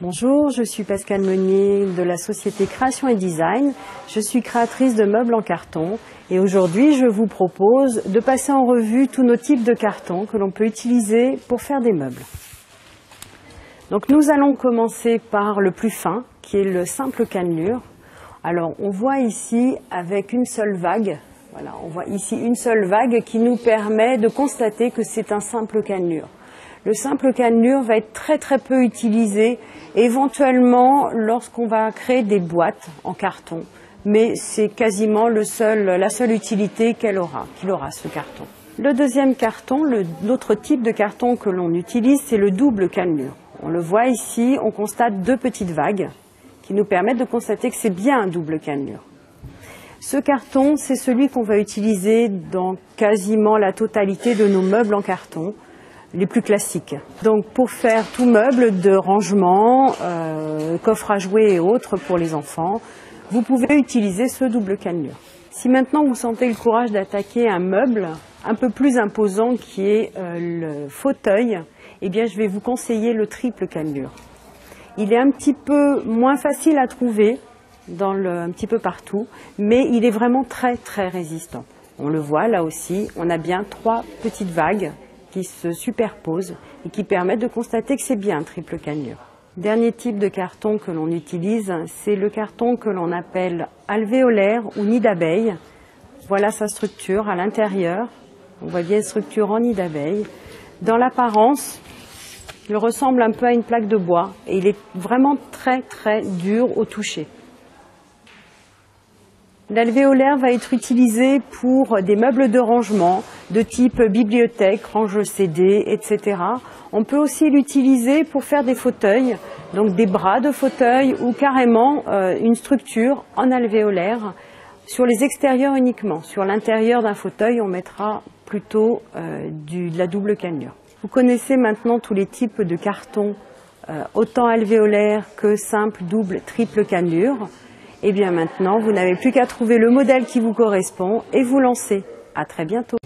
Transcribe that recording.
Bonjour, je suis Pascale Meunier de la société Création et Design. Je suis créatrice de meubles en carton et aujourd'hui je vous propose de passer en revue tous nos types de cartons que l'on peut utiliser pour faire des meubles. Donc nous allons commencer par le plus fin qui est le simple cannelure. Alors on voit ici avec une seule vague, voilà, on voit ici une seule vague qui nous permet de constater que c'est un simple cannelure. Le simple cannelure va être très peu utilisé, éventuellement lorsqu'on va créer des boîtes en carton, mais c'est quasiment la seule utilité qu'il aura ce carton. Le deuxième carton, l'autre type de carton que l'on utilise, c'est le double cannelure. On le voit ici, on constate deux petites vagues qui nous permettent de constater que c'est bien un double cannelure. Ce carton, c'est celui qu'on va utiliser dans quasiment la totalité de nos meubles en carton, les plus classiques. Donc pour faire tout meuble de rangement, coffre à jouets et autres pour les enfants, vous pouvez utiliser ce double cannelure. Si maintenant vous sentez le courage d'attaquer un meuble un peu plus imposant qui est le fauteuil, eh bien je vais vous conseiller le triple cannelure. Il est un petit peu moins facile à trouver un petit peu partout, mais il est vraiment très résistant. On le voit là aussi, on a bien trois petites vagues qui se superposent et qui permettent de constater que c'est bien un triple cannelure. Dernier type de carton que l'on utilise, c'est le carton que l'on appelle alvéolaire ou nid d'abeille. Voilà sa structure à l'intérieur. On voit bien une structure en nid d'abeille. Dans l'apparence, il ressemble un peu à une plaque de bois et il est vraiment très dur au toucher. L'alvéolaire va être utilisé pour des meubles de rangement de type bibliothèque, range CD, etc. On peut aussi l'utiliser pour faire des fauteuils, donc des bras de fauteuil ou carrément une structure en alvéolaire sur les extérieurs uniquement. Sur l'intérieur d'un fauteuil, on mettra plutôt de la double cannelure. Vous connaissez maintenant tous les types de cartons, autant alvéolaire que simple, double, triple cannelure. Et bien maintenant, vous n'avez plus qu'à trouver le modèle qui vous correspond et vous lancer. À très bientôt.